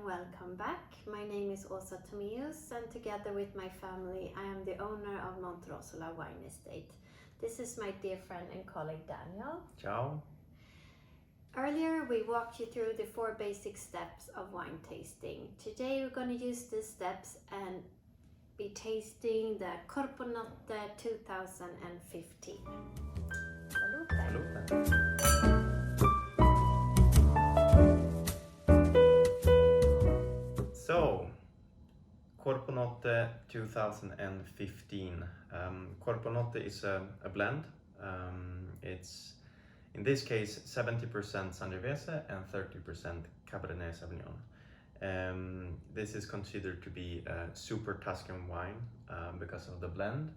welcome back. My name is Åsa Tomius, and together with my family I am the owner of MonteRosola Wine Estate. This is my dear friend and colleague Daniel. Ciao. Earlier we walked you through the 4 basic steps of wine tasting. Today we're going to use these steps and be tasting the Corpo Notte 2015. Salute. Salute. So, Corpo Notte 2015. Corpo Notte is a blend. It's in this case 70% Sangiovese and 30% Cabernet Sauvignon. This is considered to be a Super Tuscan wine because of the blend.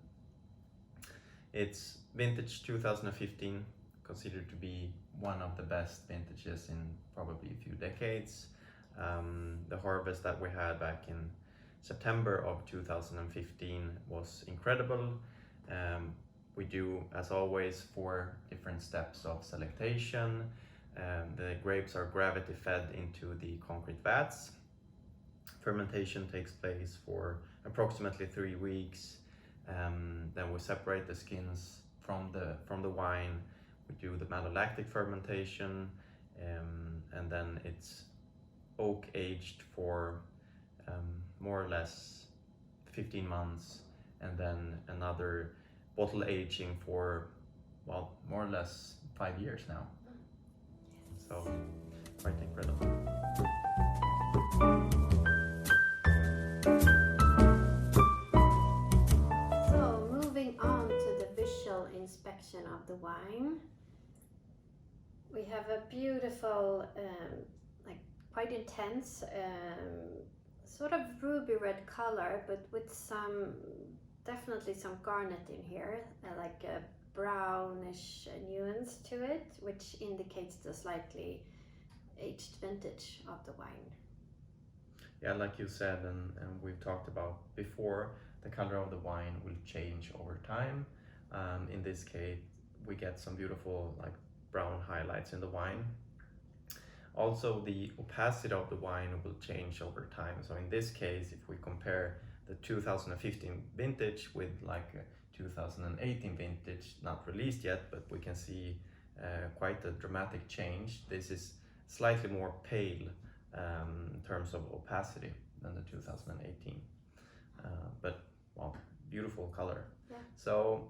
It's vintage 2015, considered to be one of the best vintages in probably a few decades. The harvest that we had back in September of 2015 was incredible. We do, as always, 4 different steps of selectation. The grapes are gravity fed into the concrete vats. Fermentation takes place for approximately 3 weeks. Then we separate the skins from the wine. We do the malolactic fermentation, and then it's oak aged for more or less 15 months, and then another bottle aging for, well, more or less 5 years now. So quite incredible. So moving on to the visual inspection of the wine, we have a beautiful quite intense sort of ruby red color, but with definitely some garnet in here, like a brownish nuance to it, which indicates the slightly aged vintage of the wine. Yeah, like you said, and we've talked about before, the color of the wine will change over time. In this case, we get some beautiful brown highlights in the wine. Also, the opacity of the wine will change over time. So in this case, if we compare the 2015 vintage with a 2018 vintage, not released yet, but we can see quite a dramatic change. This is slightly more pale in terms of opacity than the 2018. But, well, beautiful color. Yeah. So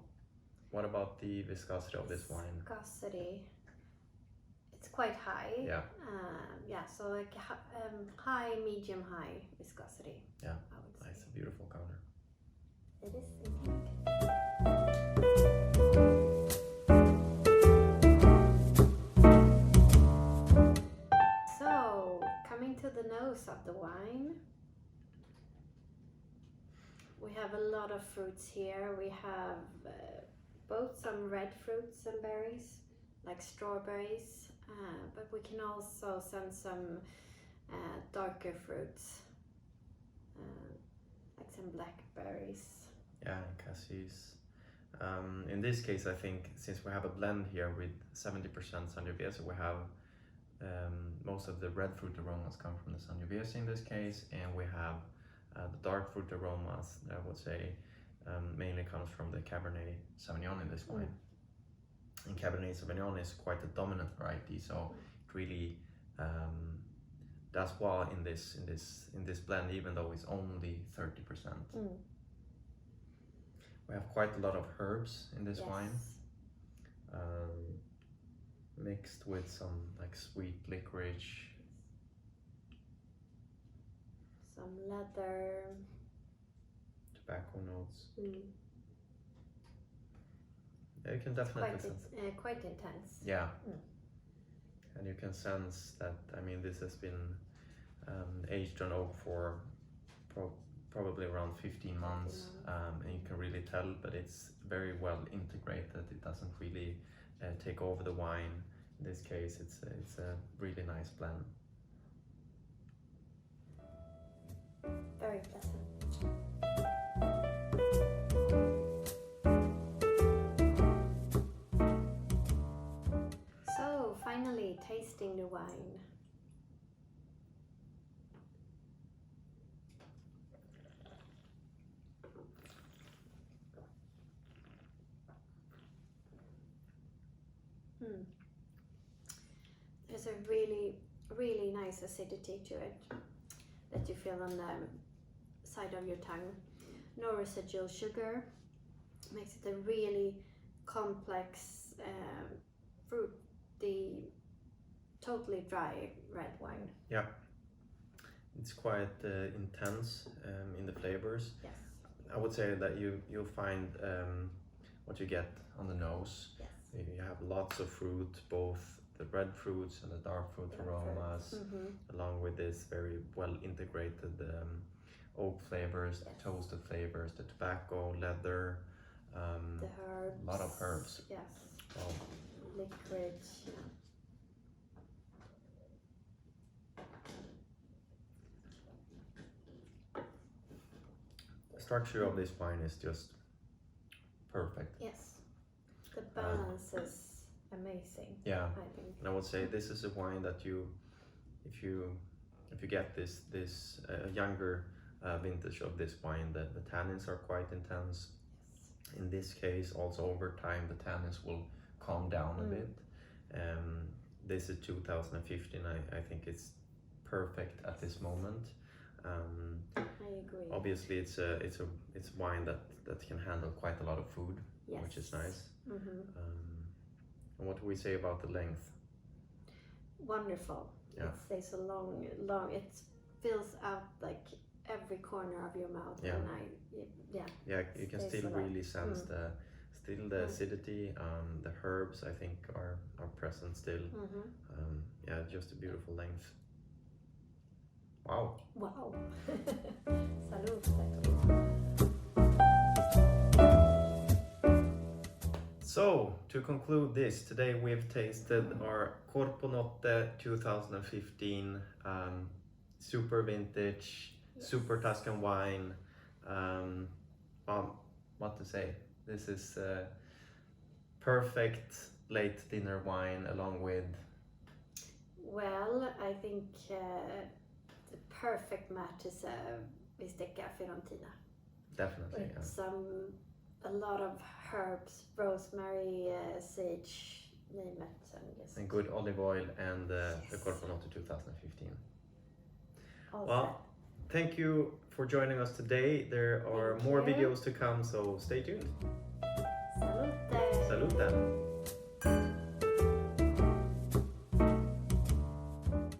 what about the viscosity of this wine? Viscosity. It's quite high. Yeah. So like high, medium, high viscosity. Yeah. I would say. It's a beautiful color. It is indeed. So coming to the nose of the wine, we have a lot of fruits here. We have both some red fruits and berries, like strawberries, but we can also sense some darker fruits, like some blackberries. Yeah, and cassis. In this case, I think since we have a blend here with 70% Sangiovese, we have most of the red fruit aromas come from the Sangiovese in this case, and we have the dark fruit aromas that I would say mainly comes from the Cabernet Sauvignon in this wine. And Cabernet Sauvignon is quite a dominant variety, so it really does well in this blend, even though it's only 30%. We have quite a lot of herbs in this wine, mixed with some sweet licorice, some leather, tobacco notes. You can definitely sense quite intense. Yeah. And you can sense that, this has been aged on oak for probably around 15 months, and you can really tell, but it's very well integrated. It doesn't really take over the wine. In this case, it's a really nice blend. Very pleasant. So finally tasting the wine. There's a really, really nice acidity to it that you feel on the side of your tongue. No residual sugar. Makes it a really complex, fruity, totally dry red wine. Yeah, it's quite intense in the flavors. Yes. I would say that you'll find what you get on the nose. Yes. You have lots of fruit, both the red fruits and the dark fruit aromas, along with this very well integrated oak flavors, Yes. the toasted flavors, the tobacco, leather, The herbs. a lot of herbs. Yes. Wow. Licorice. Yeah. The structure of this wine is just perfect. Yes. The balance is amazing. Yeah, I think. and I would say this is a wine that if you get this younger vintage of this wine, the tannins are quite intense. Yes. In this case, also over time, the tannins will calm down a bit. This is 2015. I think it's perfect at this moment. I agree. Obviously, it's wine that can handle quite a lot of food, Yes. which is nice. And what do we say about the length? Wonderful. Yeah. It stays a long. It fills out like every corner of your mouth. Yeah. And Yeah, you can Stays still a lot. really sense the acidity. The herbs, I think, are present still. Yeah, just a beautiful length. Wow. Wow. Salute. So, to conclude this, today we've tasted our Corpo Notte 2015 super vintage, Yes. Super Tuscan wine. What to say? This is perfect late dinner wine along with... Well, I think the perfect match is bistecca fiorentina. Definitely, With a lot of herbs, rosemary, sage, name it, and just and good olive oil and the Yes. Corpo Notte 2015. all Well, thank you for joining us today. There are Thank more you. videos to come, so stay tuned. set. Salute. Salute then.